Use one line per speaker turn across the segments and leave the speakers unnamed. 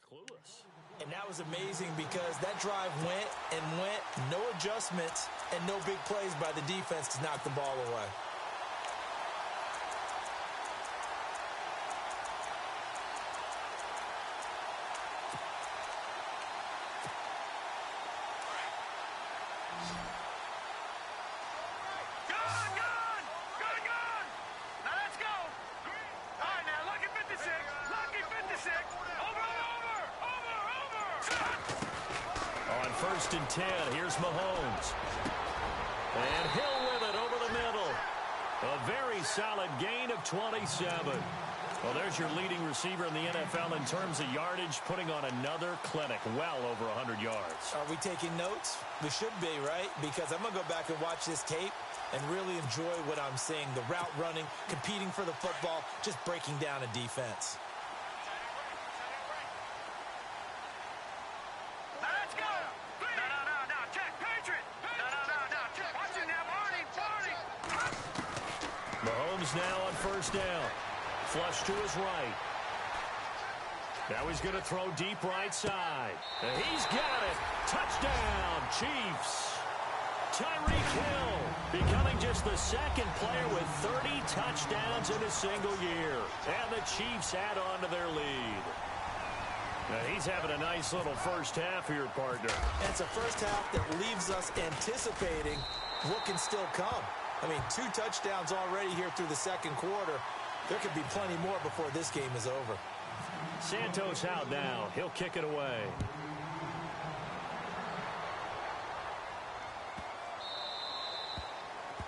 clueless.
And that was amazing because that drive went and went, no adjustments and no big plays by the defense to knock the ball away.
First and 10, here's Mahomes. And Hill with it over the middle. A very solid gain of 27. Well, there's your leading receiver in the NFL in terms of yardage, putting on another clinic, well over 100 yards.
Are we taking notes? We should be, right? Because I'm going to go back and watch this tape and really enjoy what I'm seeing. The route running, competing for the football, just breaking down a defense.
Mahomes now on first down. Flush to his right. Now he's going to throw deep right side. And he's got it. Touchdown, Chiefs. Tyreek Hill becoming just the second player with 30 touchdowns in a single year. And the Chiefs add on to their lead. Now he's having a nice little first half here, partner.
And it's a first half that leaves us anticipating what can still come. I mean, 2 touchdowns already here through the second quarter. There could be plenty more before this game is over.
Santos out now. He'll kick it away.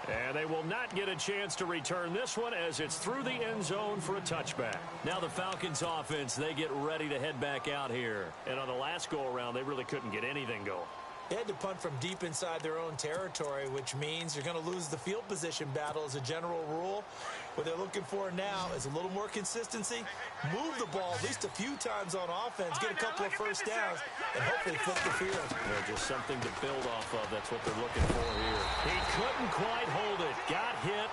And they will not get a chance to return this one as it's through the end zone for a touchback. Now the Falcons offense, they get ready to head back out here. And on the last go-around, they really couldn't get anything going.
They had to punt from deep inside their own territory, which means you're going to lose the field position battle as a general rule. What they're looking for now is a little more consistency, move the ball at least a few times on offense, get a couple of first downs, and hopefully flip the field.
Yeah, just something to build off of. That's what they're looking for here. He couldn't quite hold it. Got hit.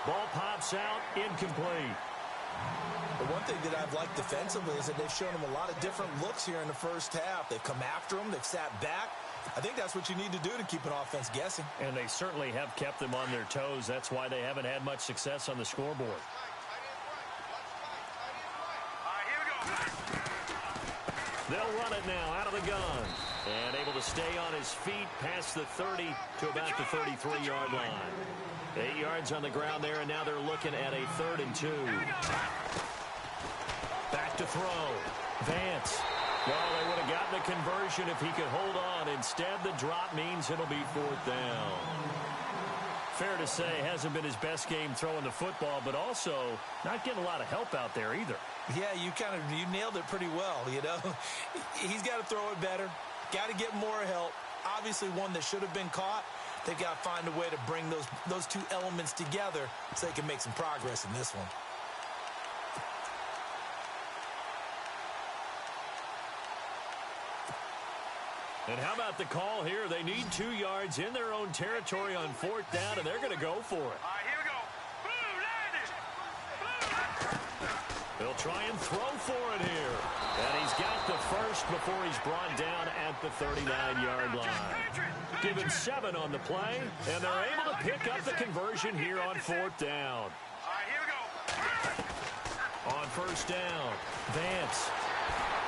Ball pops out. Incomplete.
The one thing that I've liked defensively is that they've shown them a lot of different looks here in the first half. They've come after them. They've sat back. I think that's what you need to do to keep an offense guessing. And
they certainly have kept them on their toes. That's why they haven't had much success on the scoreboard. They'll run it now out of the gun. And able to stay on his feet past the 30 to about the 33-yard line. 8 yards on the ground there, and now they're looking at a 3rd and 2. Back to throw. Vance. Well, they would have gotten a conversion if he could hold on. Instead, the drop means it'll be 4th down. Fair to say, hasn't been his best game throwing the football, but also not getting a lot of help out there either.
Yeah, you nailed it pretty well, you know. He's got to throw it better. Got to get more help. Obviously, one that should have been caught. They've got to find a way to bring those two elements together so they can make some progress in this one.
And how about the call here? They need 2 yards in their own territory on 4th down, and they're going to go for it.
All right, here we go. Boom, landed. Boom.
They'll try and throw for it here. And he's got the first before he's brought down at the 39-yard line. Given 7 on the play, and they're able to pick up the conversion here on 4th down.
All right, here we go.
On 1st down, Vance.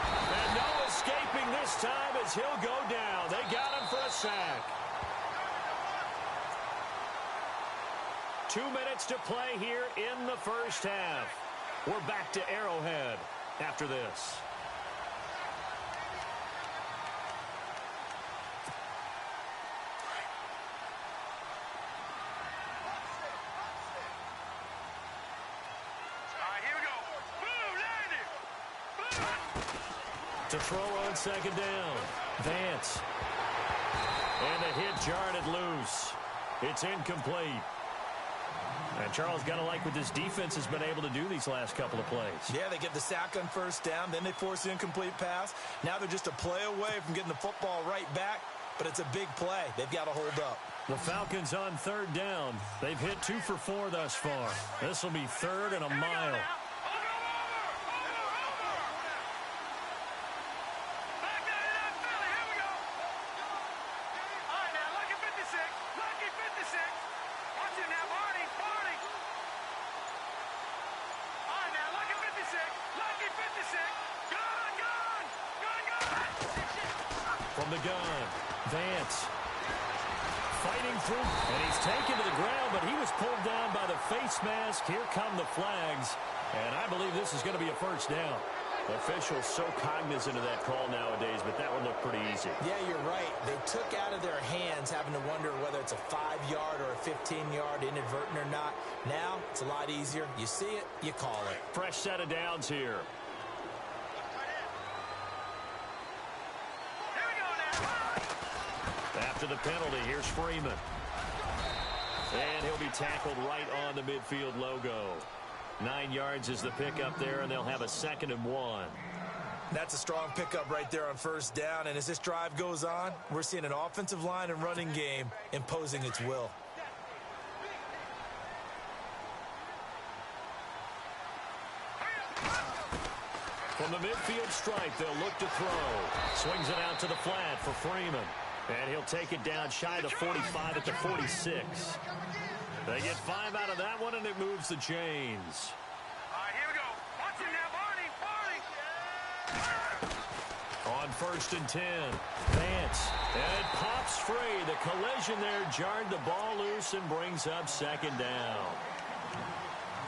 And no escaping this time as he'll go down. They got him for a sack. 2 minutes to play here in the first half. We're back to Arrowhead after this. To throw on 2nd down. Vance. And the hit jarred it loose. It's incomplete. And Charles, got to like what this defense has been able to do these last couple of plays.
Yeah, they get the sack on 1st down. Then they force the incomplete pass. Now they're just a play away from getting the football right back. But it's a big play. They've got to hold up.
The Falcons on 3rd down. They've hit 2 for 4 thus far. This will be 3rd and a mile. From the gun, Vance. Fighting through, and he's taken to the ground, but he was pulled down by the face mask. Here come the flags, and I believe this is going to be a first down. Officials so cognizant of that call nowadays, but that one looked pretty easy.
Yeah, you're right. They took out of their hands having to wonder whether it's a 5-yard or a 15-yard inadvertent or not. Now, it's a lot easier. You see it, you call it.
Fresh set of downs here. After the penalty, here's Freeman. And he'll be tackled right on the midfield logo. 9 yards is the pickup there, and they'll have a 2nd and 1.
That's a strong pickup right there on first down. And as this drive goes on, we're seeing an offensive line and running game imposing its will.
From the midfield stripe, they'll look to throw. Swings it out to the flat for Freeman. And he'll take it down shy of the 45 at the 46. They get 5 out of that one, and it moves the chains.
All right, here we go. Watch it now, Barney.
On 1st and 10, Vance. And it pops free. The collision there jarred the ball loose and brings up 2nd down.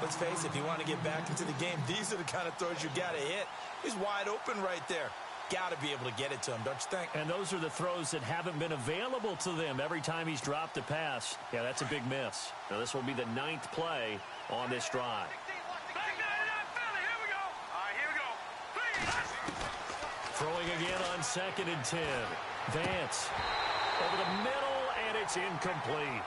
Let's face it, if you want to get back into the game, these are the kind of throws you got to hit. He's wide open right there. Got to be able to get it to him, don't you think?
And those are the throws that haven't been available to them every time he's dropped a pass. Yeah, that's a big miss. Now, this will be the 9th play on this drive. Throwing again on 2nd and 10. Vance over the middle, and it's incomplete.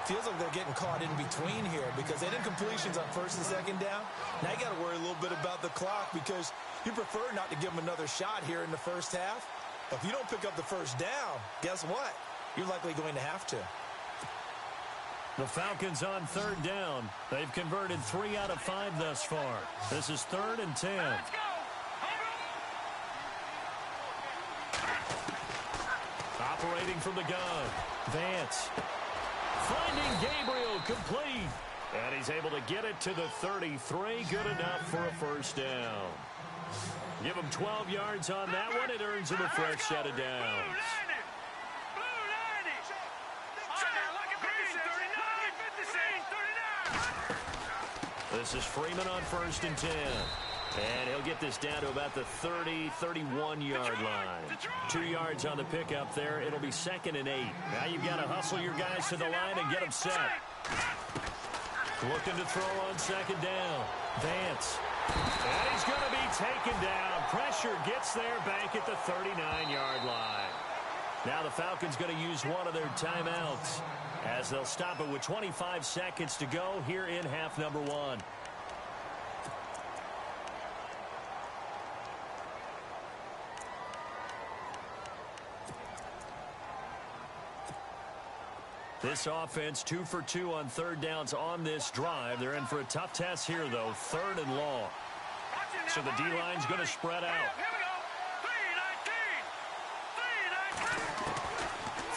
Feels like they're getting caught in between here because they did completions on 1st and 2nd down. Now you got to worry a little bit about the clock because you prefer not to give them another shot here in the first half. If you don't pick up the first down, guess what? You're likely going to have to.
The Falcons on 3rd down. They've converted 3 out of 5 thus far. This is 3rd and 10. Operating from the gun. Vance. Finding Gabriel complete. And he's able to get it to the 33. Good enough for a first down. Give him 12 yards on that one. It earns him a fresh set of downs. This is Freeman on 1st and 10. And he'll get this down to about the 30, 31-yard line. 2 yards on the pickup there. It'll be 2nd and 8. Now you've got to hustle your guys to the line and get them set. Looking to throw on 2nd down. Vance. And he's going to be taken down. Pressure gets there back at the 39-yard line. Now the Falcons going to use one of their timeouts as they'll stop it with 25 seconds to go here in half number 1. This offense 2 for 2 on 3rd downs on this drive. They're in for a tough test here, though. 3rd and long. So the D-line's going to spread out.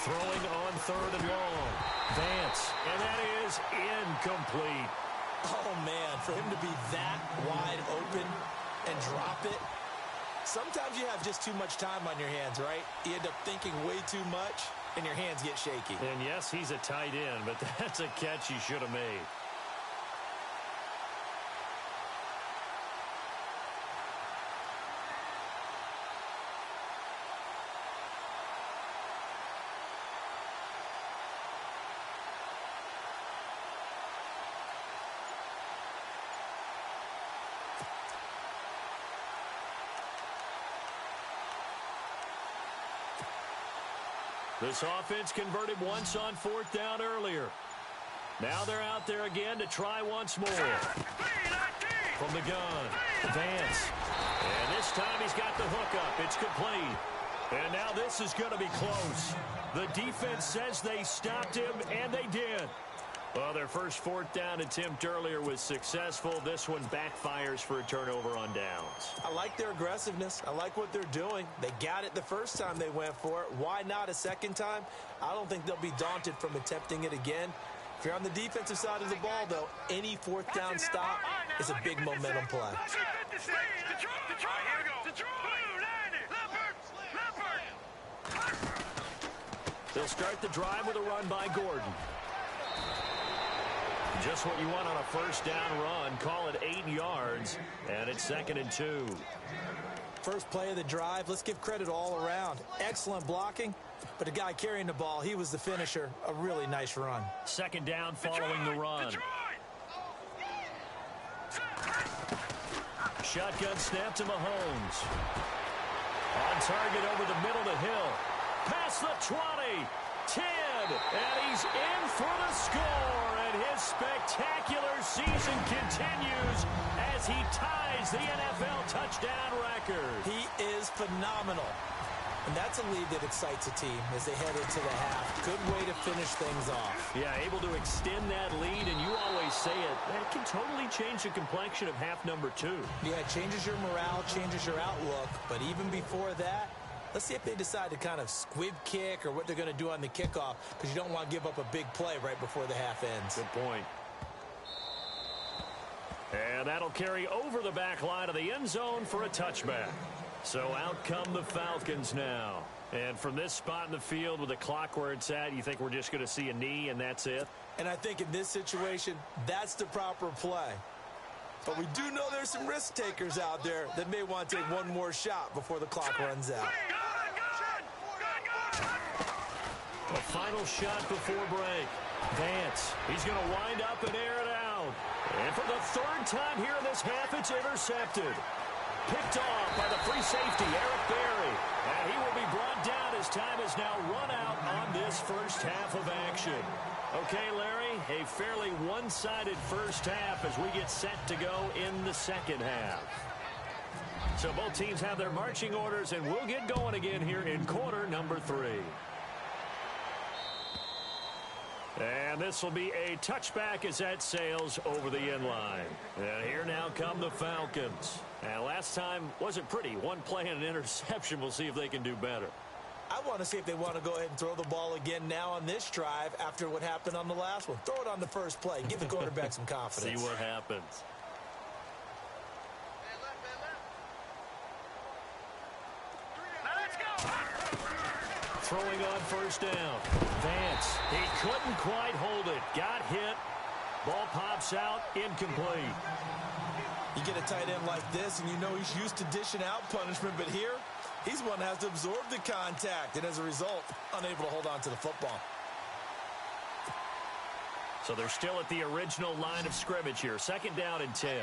Throwing on 3rd and long. Vance. And that is incomplete.
Oh, man, for him to be that wide open and drop it. Sometimes you have just too much time on your hands, right? You end up thinking way too much, and your hands get shaky.
And yes, he's a tight end, but that's a catch he should have made. This offense converted once on 4th down earlier. Now they're out there again to try once more. From the gun, Vance. And this time he's got the hookup. It's complete. And now this is going to be close. The defense says they stopped him, and they did. Well, their first 4th down attempt earlier was successful. This one backfires for a turnover on downs.
I like their aggressiveness. I like what they're doing. They got it the first time they went for it. Why not a second time? I don't think they'll be daunted from attempting it again. If you're on the defensive side of the ball, though, any 4th down stop is a big momentum play.
They'll start the drive with a run by Gordon. Just what you want on a first down run. Call it 8 yards, and it's 2nd and 2.
First play of the drive, let's give credit all around. Excellent blocking, but the guy carrying the ball, he was the finisher. A really nice run.
2nd down following the run. Shotgun snap to Mahomes. On target over the middle to Hill. Past the 20. 10. And he's in for the score. And his spectacular season continues as he ties the NFL touchdown record.
He is phenomenal. And that's a lead that excites a team as they head into the half. Good way to finish things off.
Yeah, able to extend that lead, and you always say it, that can totally change the complexion of half number 2.
Yeah, it changes your morale, changes your outlook. But even before that, let's see if they decide to kind of squib kick or what they're going to do on the kickoff, because you don't want to give up a big play right before the half ends.
Good point. And that'll carry over the back line of the end zone for a touchback. So out come the Falcons now. And from this spot in the field with the clock where it's at, you think we're just going to see a knee and that's it?
And I think in this situation, that's the proper play. But we do know there's some risk takers out there that may want to take one more shot before the clock runs out.
A final shot before break. Vance, he's going to wind up and air it out. And for the 3rd time here in this half, it's intercepted. Picked off by the free safety, Eric Berry. And he will be brought down as time is now run out on this first half of action. Okay, Larry, a fairly one-sided first half as we get set to go in the second half. So both teams have their marching orders, and we'll get going again here in quarter number 3. And this will be a touchback as that sails over the end line. And here now come the Falcons. And last time wasn't pretty. One play and an interception. We'll see if they can do better.
I want to see if they want to go ahead and throw the ball again now on this drive after what happened on the last one. Throw it on the first play. Give the quarterback some confidence.
See what happens. Throwing on first down. Vance, he couldn't quite hold it. Got hit. Ball pops out, incomplete.
You get a tight end like this, and you know he's used to dishing out punishment, but here, he's one that has to absorb the contact, and as a result, unable to hold on to the football.
So they're still at the original line of scrimmage here. 2nd down and 10.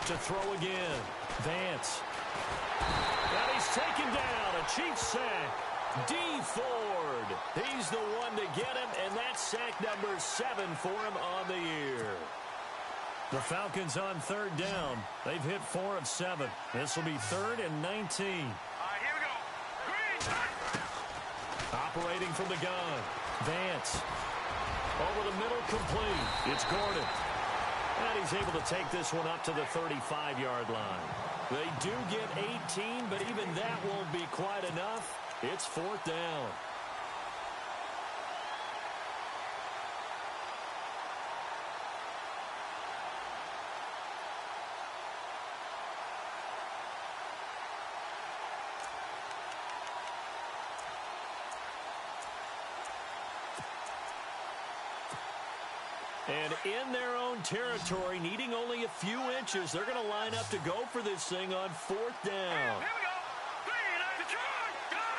To throw again. Vance. And he's taken down. A Chiefs sack. D. Ford. He's the one to get him, and that's sack number 7 for him on the year. The Falcons on 3rd down. They've hit 4 of 7. This will be 3rd and 19.
Here we go. Green.
Operating from the gun. Vance. Over the middle, complete. It's Gordon. And he's able to take this one up to the 35-yard line. They do get 18, but even that won't be quite enough. It's 4th down. And in their own territory, needing only a few inches, they're going to line up to go for this thing on 4th down.
Here we go. Green. Gun.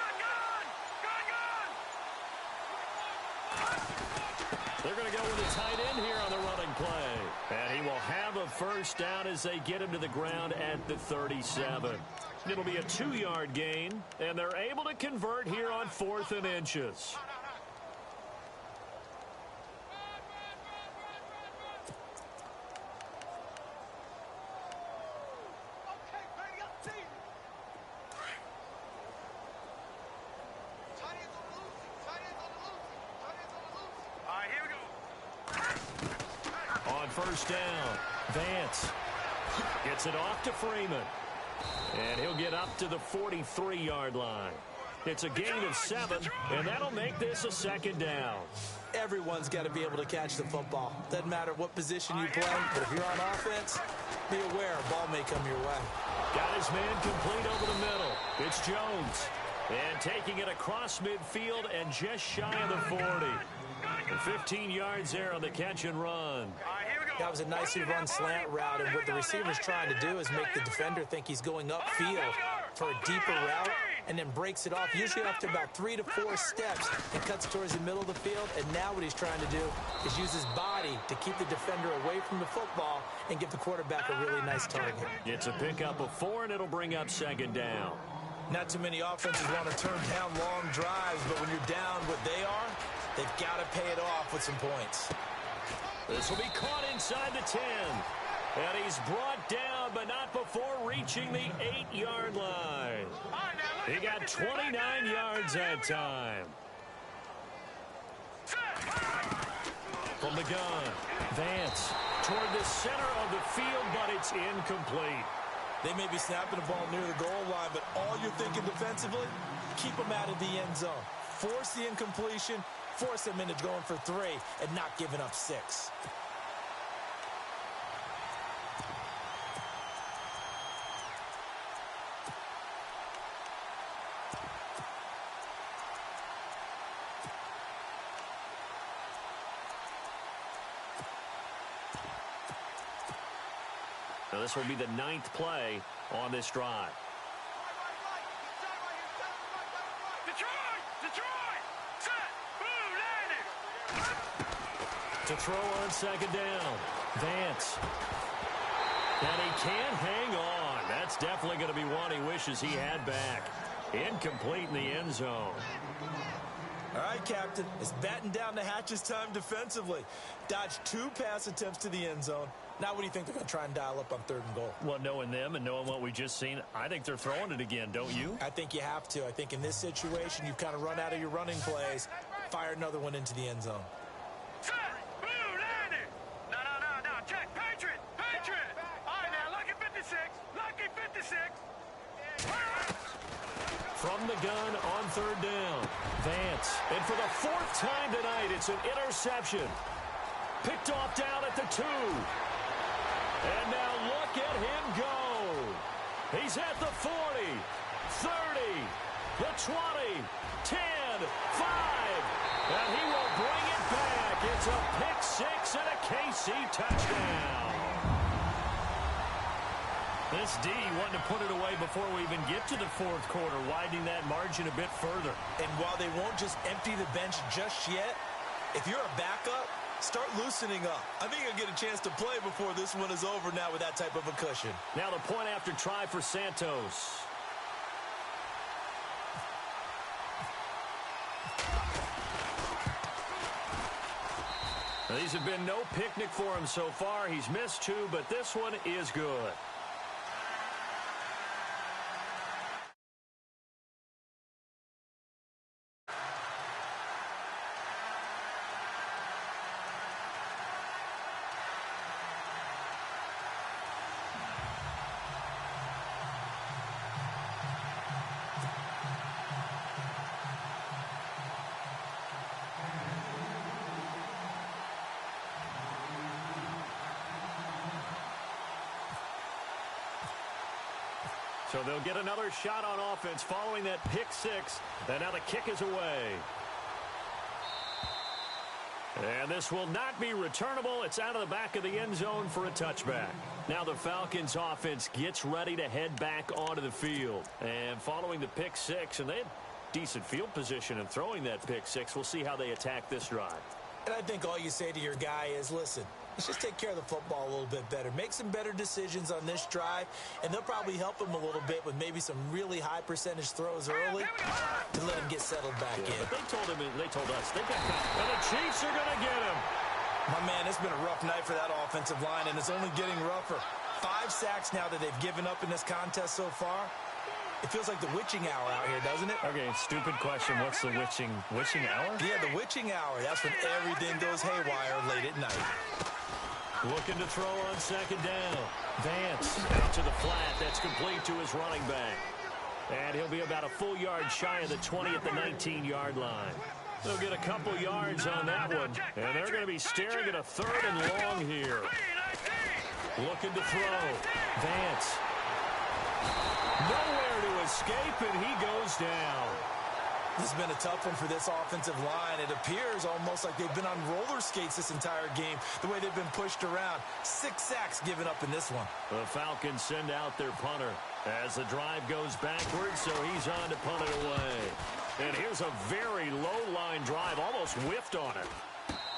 They're going to go with a tight end here on the running play. And he will have a first down as they get him to the ground at the 37. It'll be a 2-yard gain, and they're able to convert here on 4th and inches. First down. Vance gets it off to Freeman. And he'll get up to the 43-yard line. It's a gain of 7, and that'll make this a 2nd down.
Everyone's got to be able to catch the football. Doesn't matter what position you play, but if you're on offense, be aware a ball may come your way.
Got his man complete over the middle. It's Jones. And taking it across midfield and just shy of the 40. 15 yards there on the catch and run.
That was a nicely run slant route, and what the receiver's trying to do is make the defender think he's going upfield for a deeper route, and then breaks it off, usually after about 3 to 4 steps, and cuts towards the middle of the field. And now what he's trying to do is use his body to keep the defender away from the football and give the quarterback a really nice target.
It's a pickup of 4, and it'll bring up second down.
Not too many offenses want to turn down long drives, but when you're down what they are, they've got to pay it off with some points.
This will be caught inside the 10. And he's brought down, but not before reaching the 8-yard line. He got 29 yards that time. From the gun, Vance toward the center of the field, but it's incomplete.
They may be snapping the ball near the goal line, but all you're thinking defensively, keep them out of the end zone. Force the incompletion, force them into going for 3, and not giving up 6.
Now this will be the 9th play on this drive. To throw on second down, Vance. And he can't hang on. That's definitely going to be one he wishes he had back. Incomplete in the end zone.
All right, Captain, it's batten down the hatches time defensively. Dodged 2 pass attempts to the end zone. Now what do you think they're going to try and dial up on 3rd and goal?
Well, knowing them and knowing what we just seen, I think they're throwing it again, don't you?
I think you have to. I think in this situation, you've kind of run out of your running plays. Fire another one into the end zone.
From the gun on 3rd down, Vance. And for the 4th time tonight, it's an interception. Picked off down at the 2. And now look at him go. He's at the 40, 30, the 20, 10, 5. And he will bring it back. It's a pick 6 and a KC touchdown. This D wanting to put it away before we even get to the 4th quarter, widening that margin a bit further.
And while they won't just empty the bench just yet, if you're a backup, start loosening up. I think you'll get a chance to play before this one is over now with that type of a cushion.
Now the point after try for Santos. Now, these have been no picnic for him so far. He's missed 2, but this one is good. So they'll get another shot on offense following that pick 6. And now the kick is away. And this will not be returnable. It's out of the back of the end zone for a touchback. Now the Falcons offense gets ready to head back onto the field. And following the pick 6, and they had decent field position in throwing that pick 6. We'll see how they attack this drive.
And I think all you say to your guy is, listen, let's just take care of the football a little bit better. Make some better decisions on this drive, and they'll probably help him a little bit with maybe some really high percentage throws early to let him get settled back in.
But they told us, they got confidence. And the Chiefs are going to get him.
My man, it's been a rough night for that offensive line, and it's only getting rougher. 5 sacks now that they've given up in this contest so far. It feels like the witching hour out here, doesn't it?
Okay, stupid question. What's the witching hour?
Yeah, the witching hour. That's when everything goes haywire late at night.
Looking to throw on second down. Vance out to the flat. That's complete to his running back. And he'll be about a full yard shy of the 20 at the 19-yard line. They'll get a couple yards on that one. And they're going to be staring at a 3rd and long here. Looking to throw. Vance. Nowhere to escape, and he goes down.
This has been a tough one for this offensive line. It appears almost like they've been on roller skates this entire game, the way they've been pushed around. 6 sacks given up in this one.
The Falcons send out their punter as the drive goes backwards, so he's on to punt it away. And here's a very low-line drive, almost whiffed on it.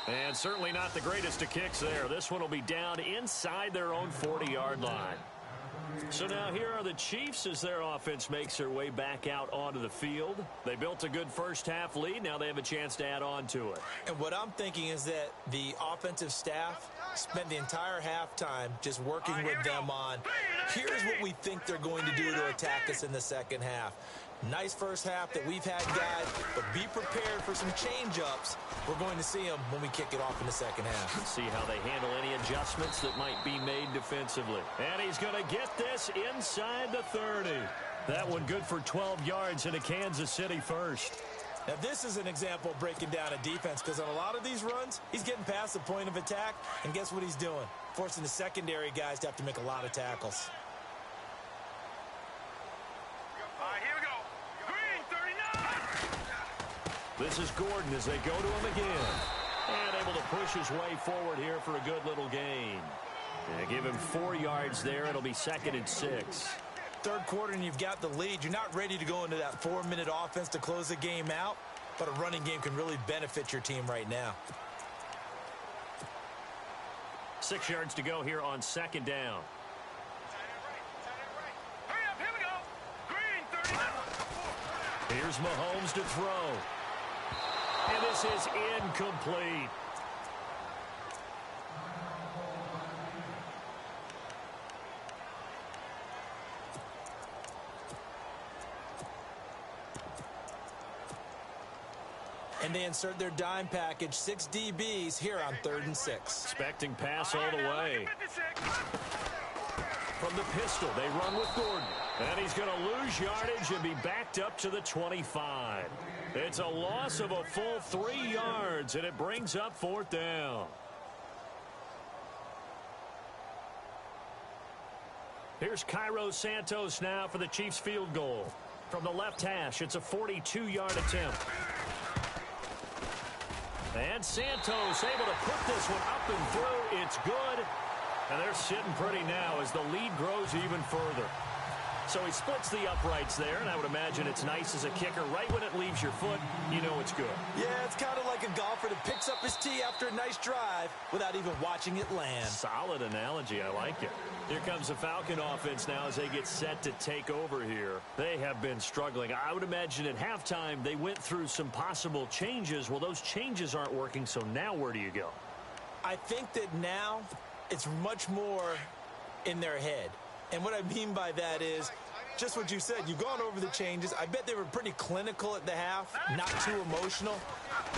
And certainly not the greatest of kicks there. This one will be down inside their own 40-yard line. So now here are the Chiefs as their offense makes their way back out onto the field. They built a good first-half lead. Now they have a chance to add on to it.
And what I'm thinking is that the offensive staff spent the entire halftime just working with them on, here's what we think they're going to do to attack us in the second half. Nice first half that we've had, guys, but be prepared for some change-ups. We're going to see them when we kick it off in the second half.
Let's see how they handle any adjustments that might be made defensively. And he's going to get this inside the 30. That one good for 12 yards into Kansas City first.
Now, this is an example of breaking down a defense because on a lot of these runs, he's getting past the point of attack, and guess what he's doing? Forcing the secondary guys to have to make a lot of tackles.
This is Gordon as they go to him again. And able to push his way forward here for a good little gain. And give him 4 yards there. It'll be 2nd and 6.
Third quarter and you've got the lead. You're not ready to go into that 4-minute offense to close the game out, but a running game can really benefit your team right now.
6 yards to go here on 2nd down.
Hurry up, here we go. Green, 39.
Here's Mahomes to throw. And this is incomplete.
And they insert their dime package, 6 DBs here on 3rd and 6.
Expecting pass all the way. From the pistol, they run with Gordon. And he's going to lose yardage and be backed up to the 25. It's a loss of a full 3 yards, and it brings up 4th down. Here's Cairo Santos now for the Chiefs field goal. From the left hash, it's a 42-yard attempt. And Santos able to put this one up and through. It's good. And they're sitting pretty now as the lead grows even further. So he splits the uprights there, and I would imagine it's nice as a kicker. Right when it leaves your foot, you know it's good.
Yeah, it's kind of like a golfer that picks up his tee after a nice drive without even watching it land.
Solid analogy. I like it. Here comes the Falcon offense now as they get set to take over here. They have been struggling. I would imagine at halftime they went through some possible changes. Well, those changes aren't working, so now where do you go?
I think that now it's much more in their head. And what I mean by that is just what you said. You've gone over the changes. I bet they were pretty clinical at the half, not too emotional.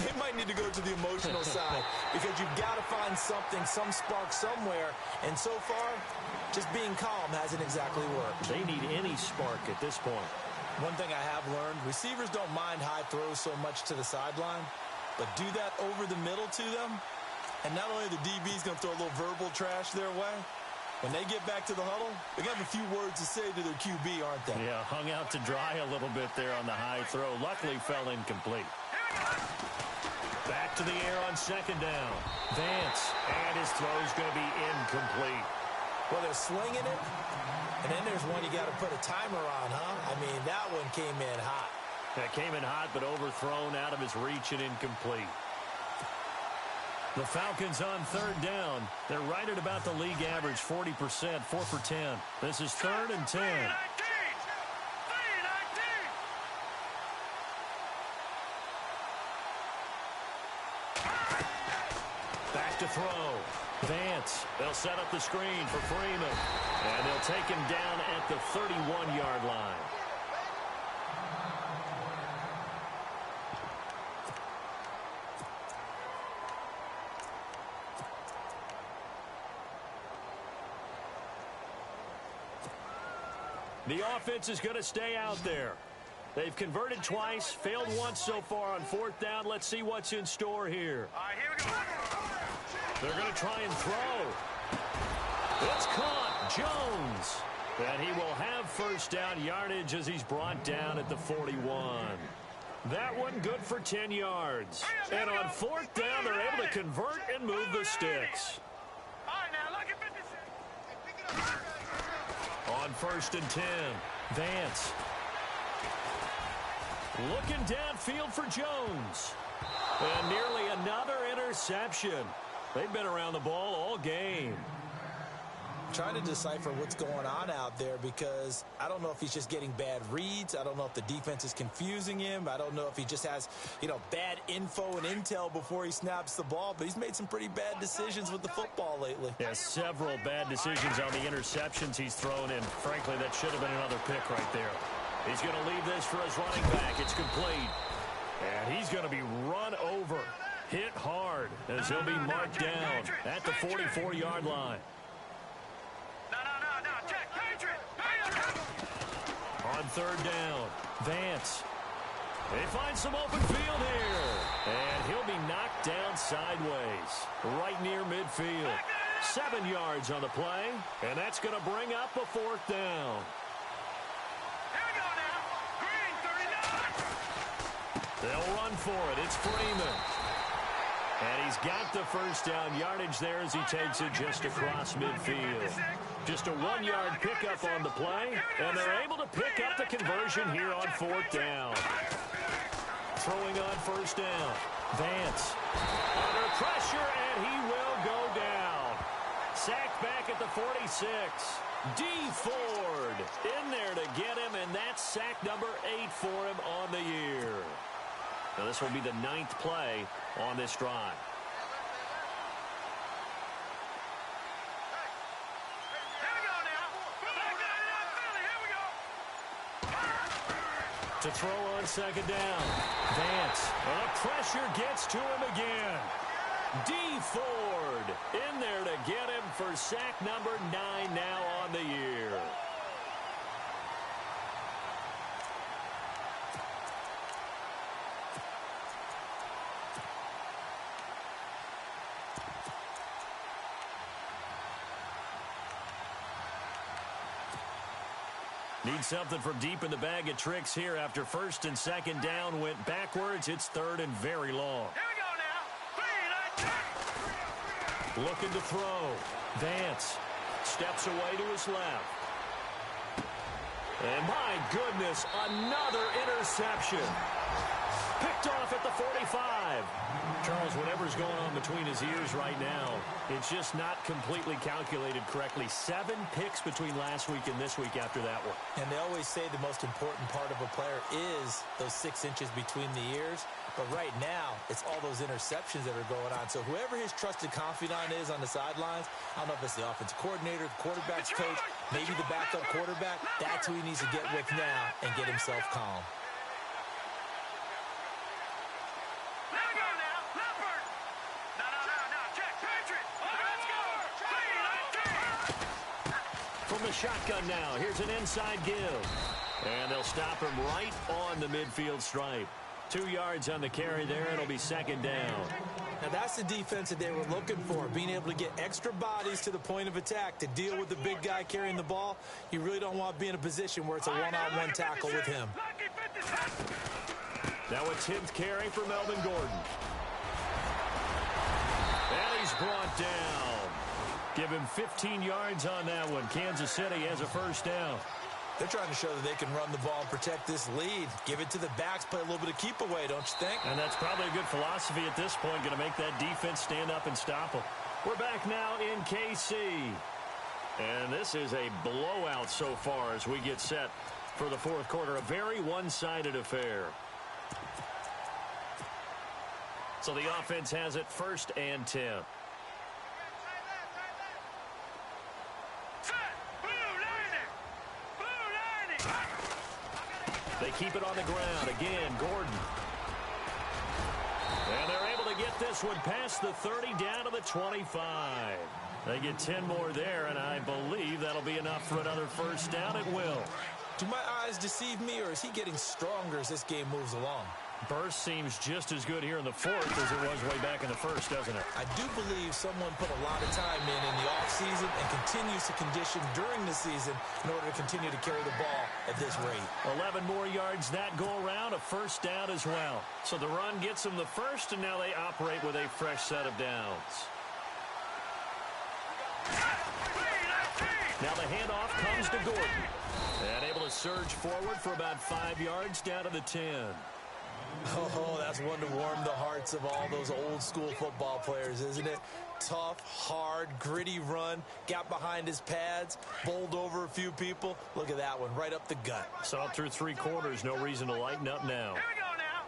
They might need to go to the emotional side because you've got to find something, some spark somewhere. And so far, just being calm hasn't exactly worked.
They need any spark at this point.
One thing I have learned, receivers don't mind high throws so much to the sideline, but do that over the middle to them, and not only the DB's going to throw a little verbal trash their way, when they get back to the huddle, they got a few words to say to their QB, aren't they?
Yeah, hung out to dry a little bit there on the high throw. Luckily, fell incomplete. Back to the air on 2nd down. Vance, and his throw's going to be incomplete.
Well, they're slinging it, and then there's one you got to put a timer on, huh? I mean, that one came in hot.
That came in hot, but overthrown out of his reach and incomplete. The Falcons on 3rd down. They're right at about the league average, 40%, 4 for 10. This is 3rd and 10. Back to throw. Vance. They'll set up the screen for Freeman. And they'll take him down at the 31-yard line. The offense is going to stay out there. They've converted twice, failed once so far on 4th down. Let's see what's in store here.
All right, here we go.
They're going to try and throw. It's caught. Jones. And he will have first down yardage as he's brought down at the 41. That one good for 10 yards. And on fourth down, they're able to convert and move the sticks.
All right, now look at 56.
On first and 10, Vance. Looking downfield for Jones. And nearly another interception. They've been around the ball all game.
Trying to decipher what's going on out there because I don't know if he's just getting bad reads. I don't know if the defense is confusing him. I don't know if he just has, bad info and intel before he snaps the ball. But he's made some pretty bad decisions with the football lately.
Yeah, several bad decisions on the interceptions he's thrown in. Frankly, that should have been another pick right there. He's going to leave this for his running back. It's complete. And he's going to be run over, hit hard, as he'll be marked down at the 44-yard line. On third down, Vance. They find some open field here. And he'll be knocked down sideways, right near midfield. 7 yards on the play, and that's going to bring up a fourth down.
Here we go now. Green, 39.
They'll run for it. It's Freeman. And he's got the first down yardage there as he takes it just across midfield. Just a 1-yard pickup on the play, and they're able to pick up the conversion here on fourth down. Throwing on first down, Vance. Under pressure, and he will go down. Sacked back at the 46. D. Ford in there to get him, and that's sack number 8 for him on the year. Now this will be the 9th play on this drive. To throw on second down, Vance. The pressure gets to him again. D. Ford in there to get him for sack number 9 now on the year. Need something from deep in the bag of tricks here after first and second down went backwards. It's third and very long.
Here we go now.
Looking to throw. Vance steps away to his left. And my goodness, another interception. Picked off at the 45. Charles, whatever's going on between his ears right now, it's just not completely calculated correctly. 7 picks between last week and this week after that one.
And they always say the most important part of a player is those 6 inches between the ears. But right now, it's all those interceptions that are going on. So whoever his trusted confidant is on the sidelines, I don't know if it's the offensive coordinator, the quarterback's coach, maybe the backup quarterback, that's who he needs to get with now and get himself calm.
From the shotgun now, here's an inside give. And they'll stop him right on the midfield stripe. 2 yards on the carry there. It'll be second down.
Now that's the defense that they were looking for, being able to get extra bodies to the point of attack to deal with the big guy carrying the ball. You really don't want to be in a position where it's a one-on-one tackle with him.
Now a 10th carry for Melvin Gordon. And he's brought down. Give him 15 yards on that one. Kansas City has a first down.
They're trying to show that they can run the ball and protect this lead. Give it to the backs, play a little bit of keep away, don't you think?
And that's probably a good philosophy at this point, going to make that defense stand up and stop them. We're back now in KC. And this is a blowout so far as we get set for the fourth quarter. A very one-sided affair. So the offense has it first and 10. They keep it on the ground. Again, Gordon. And they're able to get this one past the 30 down to the 25. They get 10 more there, and I believe that'll be enough for another first down. It will.
Do my eyes deceive me, or is he getting stronger as this game moves along?
Burst seems just as good here in the fourth as it was way back in the first, doesn't it?
I do believe someone put a lot of time in the offseason and continues to condition during the season in order to continue to carry the ball at this rate.
11 more yards that go around, a first down as well. So the run gets them the first, and now they operate with a fresh set of downs. Now the handoff comes to Gordon. And able to surge forward for about 5 yards down to the 10.
Oh, that's one to warm the hearts of all those old-school football players, isn't it? Tough, hard, gritty run, got behind his pads, bowled over a few people. Look at that one, right up the gut.
Saw it through 3 quarters, no reason to lighten up now.
Here we go now.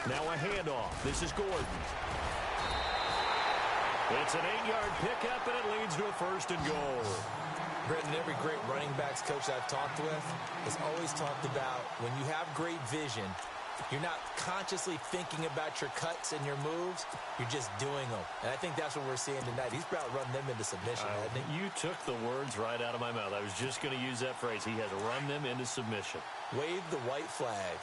3-19.
Now a handoff. This is Gordon. It's an 8-yard pickup, and it leads to a first and goal.
Brendan, every great running backs coach I've talked with has always talked about when you have great vision, you're not consciously thinking about your cuts and your moves. You're just doing them. And I think that's what we're seeing tonight. He's about run them into submission, hasn't he?
You took the words right out of my mouth. I was just going to use that phrase. He has run them into submission.
Wave the white flag.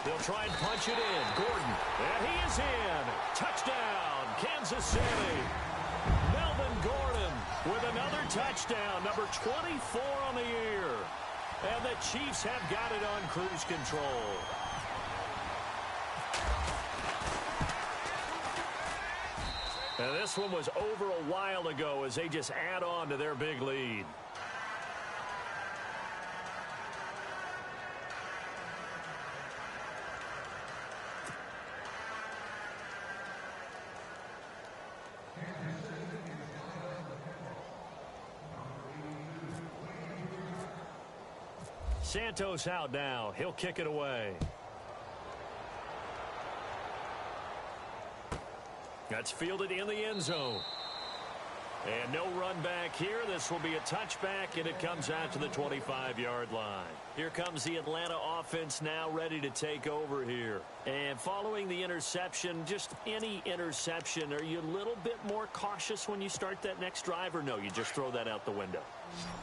They'll try and punch it in. Gordon, and he is in. Touchdown, Kansas City. Melvin Gordon with another touchdown, number 24 on the year. And the Chiefs have got it on cruise control. And this one was over a while ago as they just add on to their big lead. Santos out now. He'll kick it away. That's fielded in the end zone. And no run back here. This will be a touchback, and it comes out to the 25-yard line. Here comes the Atlanta offense now ready to take over here. And following the interception, just any interception, are you a little bit more cautious when you start that next drive, or no, you just throw that out the window?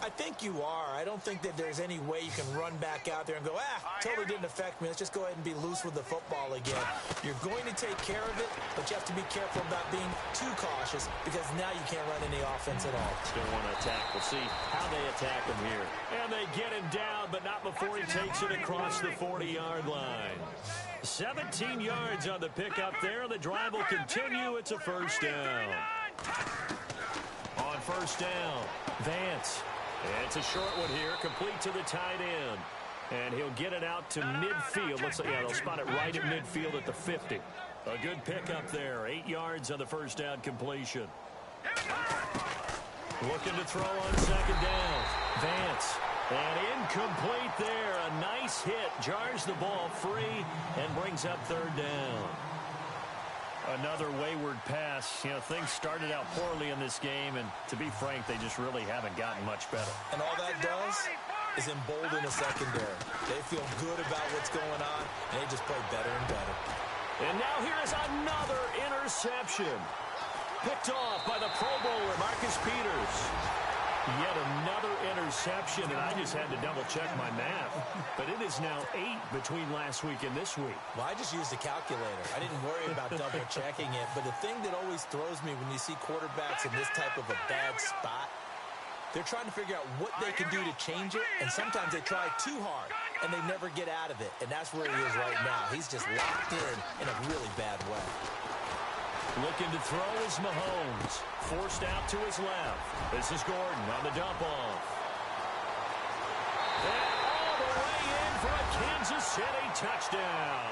I think you are. I don't think that there's any way you can run back out there and go, totally didn't affect me. Let's just go ahead and be loose with the football again. You're going to take care of it, but you have to be careful about being too cautious because now you can't run any offense at all.
Still want to attack. We'll see how they attack him here. And they get him down, but not before he takes it across the 40-yard line. 17 yards on the pickup there. The drive will continue. It's a first down. On first down, Vance. It's a short one here, complete to the tight end. And he'll get it out to midfield. Looks like, they'll spot it right at midfield at the 50. A good pickup there. 8 yards on the first down completion. Looking to throw on second down. Vance. And incomplete there. A nice hit. Jars the ball free and brings up third down. Another wayward pass. Things started out poorly in this game, and to be frank, they just really haven't gotten much better.
And all that does is embolden a secondary. They feel good about what's going on, and they just play better and better.
And now here is another interception. Picked off by the Pro Bowler, Marcus Peters. Yet another interception, and I just had to double-check my math. But it is now 8 between last week and this week.
Well, I just used a calculator. I didn't worry about double-checking it. But the thing that always throws me when you see quarterbacks in this type of a bad spot, they're trying to figure out what they can do to change it, and sometimes they try too hard, and they never get out of it. And that's where he is right now. He's just locked in a really bad way.
Looking to throw is Mahomes. Forced out to his left. This is Gordon on the dump-off. And all the way in for a Kansas City touchdown.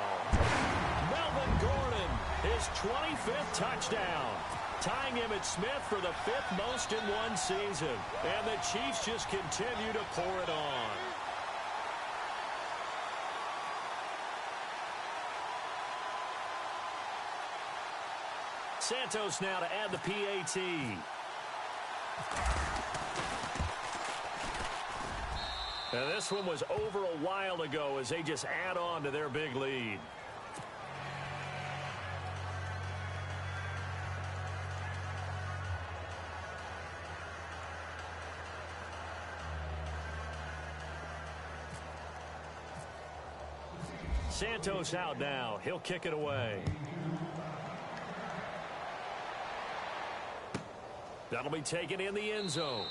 Melvin Gordon, his 25th touchdown. Tying him at Smith for the 5th most in one season. And the Chiefs just continue to pour it on. Santos now to add the PAT. Now this one was over a while ago as they just add on to their big lead. Santos out now. He'll kick it away. That'll be taken in the end zone.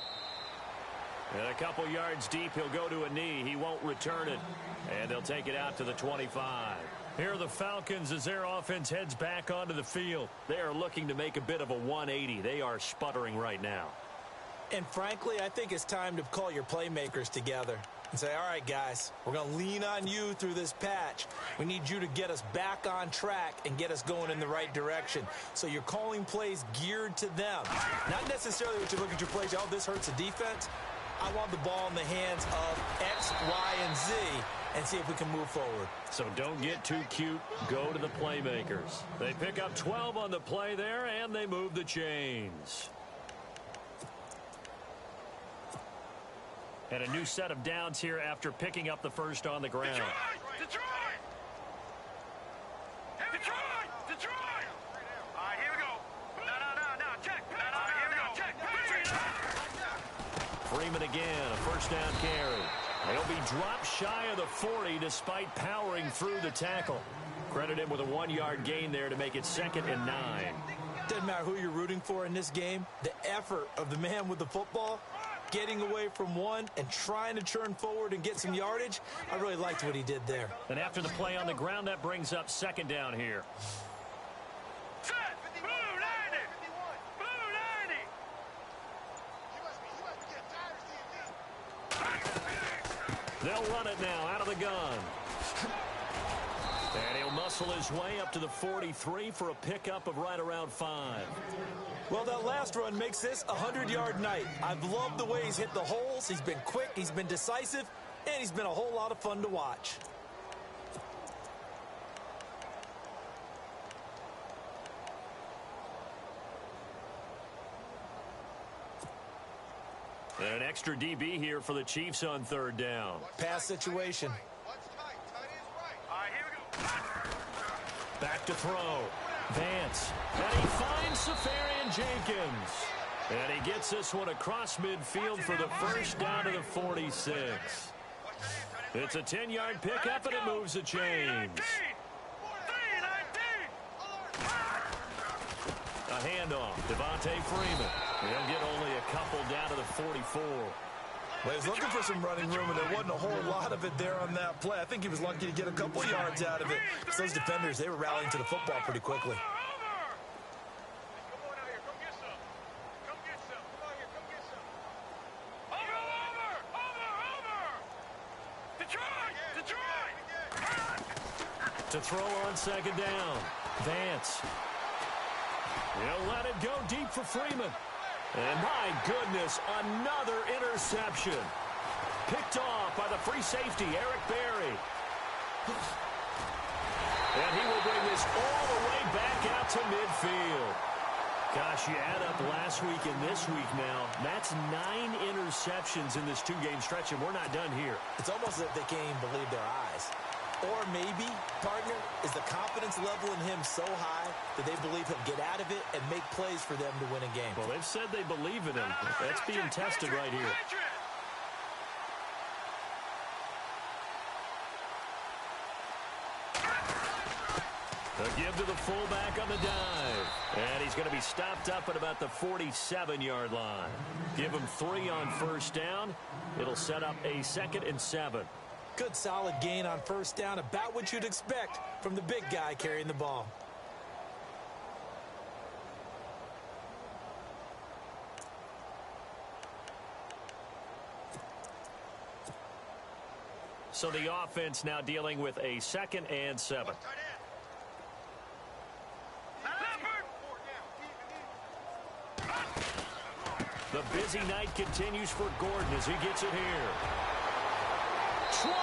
And a couple yards deep, he'll go to a knee. He won't return it. And they'll take it out to the 25. Here are the Falcons as their offense heads back onto the field. They are looking to make a bit of a 180. They are sputtering right now.
And frankly, I think it's time to call your playmakers together and say, all right, guys, we're going to lean on you through this patch. We need you to get us back on track and get us going in the right direction. So you're calling plays geared to them. Not necessarily what you look at your plays, oh, this hurts the defense. I want the ball in the hands of X, Y, and Z and see if we can move forward.
So don't get too cute. Go to the playmakers. They pick up 12 on the play there, and they move the chains. And a new set of downs here after picking up the first on the ground.
Detroit! Detroit! All right, here we go. No, check. All right, here we go. Check.
Freeman again, a first down carry. He'll be dropped shy of the 40 despite powering through the tackle. Credit him with a 1-yard gain there to make it 2nd and 9.
Doesn't matter who you're rooting for in this game. The effort of the man with the football, getting away from one and trying to turn forward and get some yardage, I really liked what he did there.
And after the play on the ground, that brings up 2nd down here.
Set! Blue 90! Blue 90!
They'll run it now out of the gun. And he'll muscle his way up to the 43 for a pickup of right around 5.
Well, that last run makes this a 100-yard night. I've loved the way he's hit the holes. He's been quick, he's been decisive, and he's been a whole lot of fun to watch.
And an extra DB here for the Chiefs on 3rd down.
Pass situation.
Back to throw. Vance. And he finds Safarian Jenkins. And he gets this one across midfield for the first down to the 46. It's a 10-yard pickup, and it moves the chains. A handoff. Devontae Freeman. He'll get only a couple down to the 44.
Well, he was looking for some running room, and there wasn't a whole lot of it there on that play. I think he was lucky to get a couple yards out of it. So those defenders, they were rallying to the football pretty quickly.
To throw on 2nd down. Vance. He'll let it go deep for Freeman. And my goodness, another interception. Picked off by the free safety, Eric Berry. And he will bring this all the way back out to midfield. Gosh, you add up last week and this week now. That's 9 interceptions in this 2-game stretch, and we're not done here.
It's almost as if they can't even believe their eyes. Or maybe, partner, is the confidence level in him so high that they believe he'll get out of it and make plays for them to win a game.
Well, they've said they believe in him. That's being tested right here. A give to the fullback on the dive. And he's going to be stopped up at about the 47-yard line. Give him 3 on 1st down. It'll set up a 2nd and 7.
Good solid gain on 1st down, about what you'd expect from the big guy carrying the ball.
So the offense now dealing with a 2nd and 7. The busy night continues for Gordon as he gets it here. 20!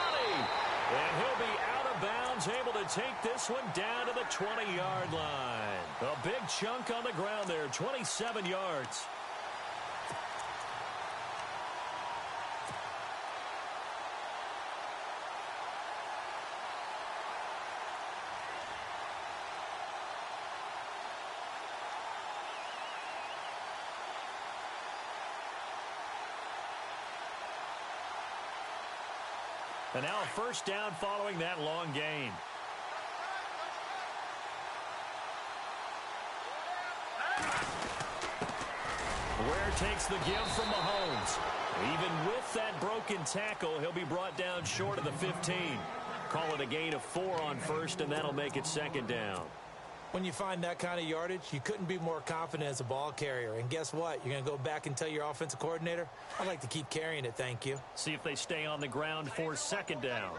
And he'll be out of bounds, able to take this one down to the 20-yard line. A big chunk on the ground there, 27 yards. And now a 1st down following that long gain. takes the give from Mahomes. Even with that broken tackle, he'll be brought down short of the 15. Call it a gain of 4 on first, and that'll make it second down.
When you find that kind of yardage, you couldn't be more confident as a ball carrier. And guess what? You're going to go back and tell your offensive coordinator, I'd like to keep carrying it, thank you.
See if they stay on the ground for second down.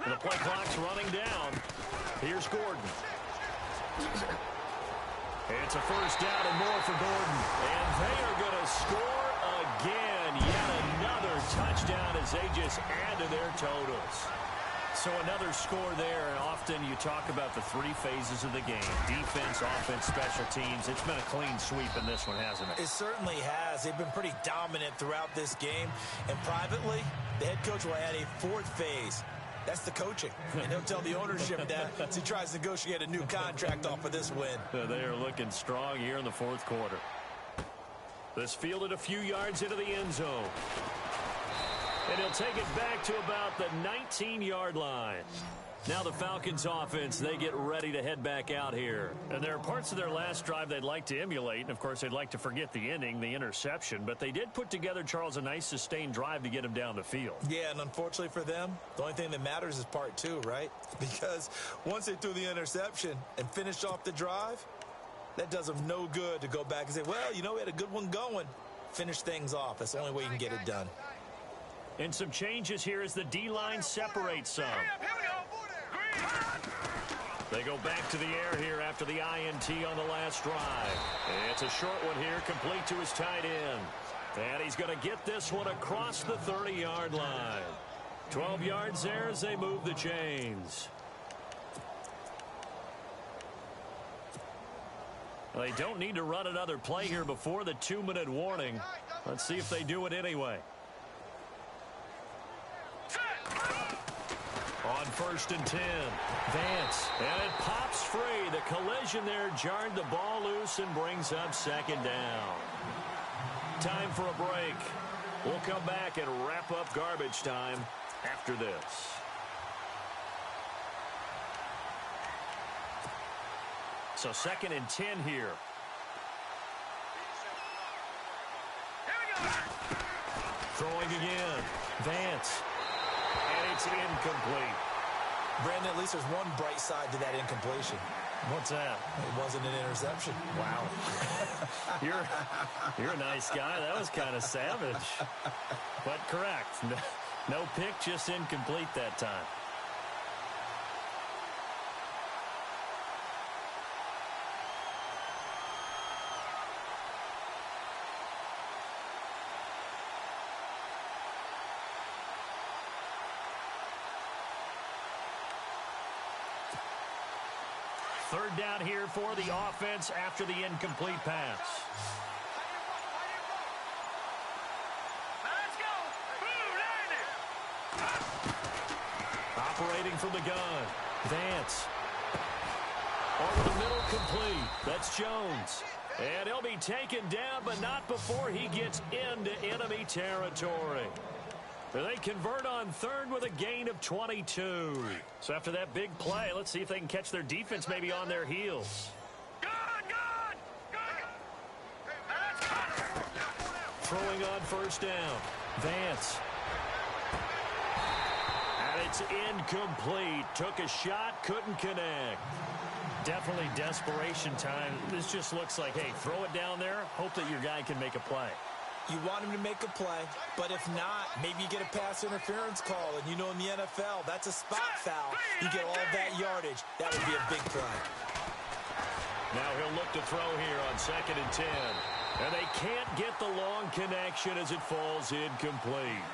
And the play clock's running down. Here's Gordon. It's a first down and more for Gordon. And they are going to score again. Yet another touchdown as they just add to their totals. So another score there. And often you talk about the 3 phases of the game. Defense, offense, special teams. It's been a clean sweep in this one, hasn't it?
It certainly has. They've been pretty dominant throughout this game. And privately, the head coach will add a 4th phase. That's the coaching. And he'll tell the ownership that as he tries to negotiate a new contract off of this win.
They are looking strong here in the 4th quarter. This fielded a few yards into the end zone. And he'll take it back to about the 19-yard line. Now the Falcons offense, they get ready to head back out here. And there are parts of their last drive they'd like to emulate. And, of course, they'd like to forget the inning, the interception. But they did put together, Charles, a nice sustained drive to get him down the field.
Yeah, and unfortunately for them, the only thing that matters is part 2, right? Because once they threw the interception and finished off the drive, that does them no good to go back and say, well, you know, we had a good one going. Finish things off. That's the only way you can get it done.
And some changes here as the D-line separates some. They go back to the air here after the INT on the last drive. It's a short one here, complete to his tight end. And he's going to get this one across the 30-yard line. 12 yards there as they move the chains. They don't need to run another play here before the 2-minute warning. Let's see if they do it anyway. On 1st and 10, Vance, and it pops free. The collision there jarred the ball loose and brings up second down. Time for a break. We'll come back and wrap up garbage time after this. So 2nd and 10 here. Throwing again, Vance. And it's incomplete.
Brandon, at least there's one bright side to that incompletion.
What's that?
It wasn't an interception.
Wow. You're a nice guy. That was kind of savage. But correct. No pick, just incomplete that time. Third down here for the offense after the incomplete pass.
Let's go.
Operating from the gun. Vance. Over the middle, complete. That's Jones. And he'll be taken down, but not before he gets into enemy territory. They convert on 3rd with a gain of 22. So after that big play, let's see if they can catch their defense maybe on their heels. Throwing on 1st down. Vance. And it's incomplete. Took a shot, couldn't connect. Definitely desperation time. This just looks like, hey, throw it down there, hope that your guy can make a play.
You want him to make a play, but if not, maybe you get a pass interference call. And you know in the NFL, that's a spot foul. You get all that yardage. That would be a big play.
Now he'll look to throw here on 2nd and 10. And they can't get the long connection as it falls incomplete.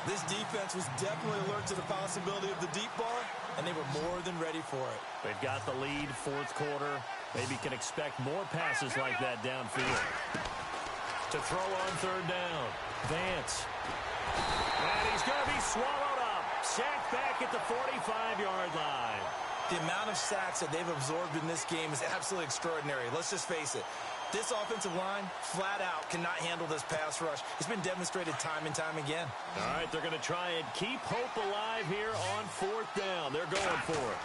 This defense was definitely alert to the possibility of the deep ball, and they were more than ready for it.
They've got the lead, 4th quarter. Maybe can expect more passes like that downfield. To throw on 3rd down. Vance. And he's going to be swallowed up. Sacked back at the 45-yard line.
The amount of sacks that they've absorbed in this game is absolutely extraordinary. Let's just face it. This offensive line, flat out, cannot handle this pass rush. It's been demonstrated time and time again.
All right, they're going to try and keep hope alive here on 4th down. They're going for it.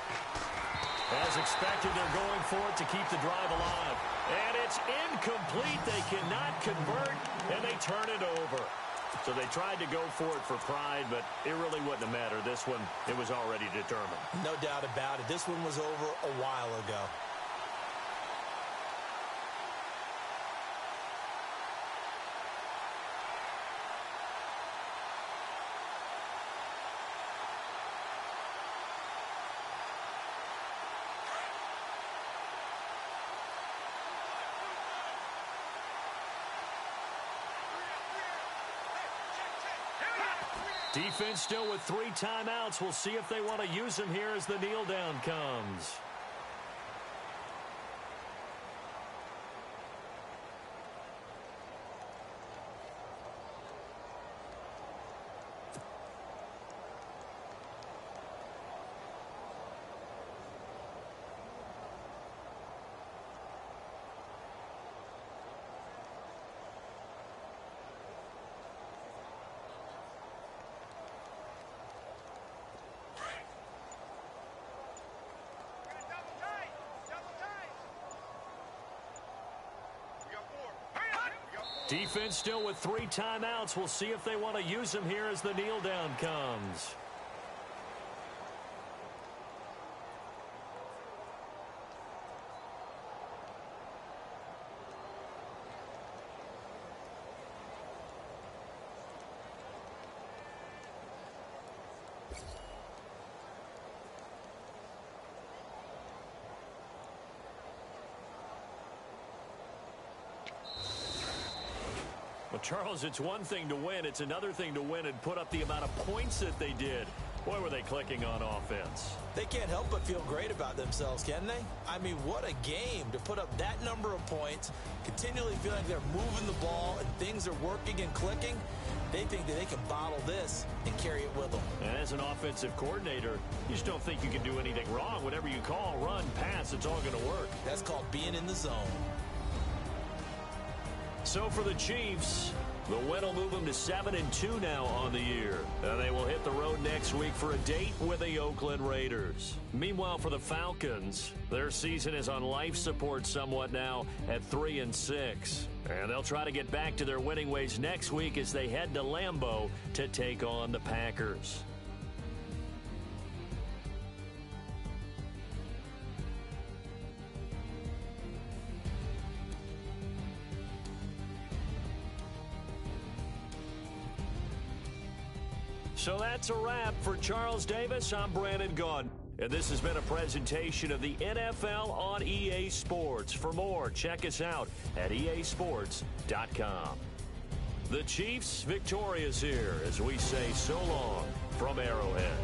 As expected, they're going for it to keep the drive alive. And it's incomplete. They cannot convert, and they turn it over. So they tried to go for it for pride, but it really wouldn't have mattered. This one, it was already determined.
No doubt about it. This one was over a while ago.
Defense still with 3 timeouts. We'll see if they want to use them here as the kneel down comes. Defense still with 3 timeouts. We'll see if they want to use them here as the kneel down comes. Well, Charles, it's one thing to win. It's another thing to win and put up the amount of points that they did. Boy, were they clicking on offense.
They can't help but feel great about themselves, can they? I mean, what a game to put up that number of points, continually feeling like they're moving the ball and things are working and clicking. They think that they can bottle this and carry it with them.
And as an offensive coordinator, you just don't think you can do anything wrong. Whatever you call, run, pass, it's all going to work.
That's called being in the zone.
So for the Chiefs, the win will move them to 7-2 now on the year. And they will hit the road next week for a date with the Oakland Raiders. Meanwhile, for the Falcons, their season is on life support somewhat now at 3-6. And they'll try to get back to their winning ways next week as they head to Lambeau to take on the Packers. So that's a wrap. For Charles Davis, I'm Brandon Gaudin. And this has been a presentation of the NFL on EA Sports. For more, check us out at easports.com. The Chiefs victorious here as we say so long from Arrowhead.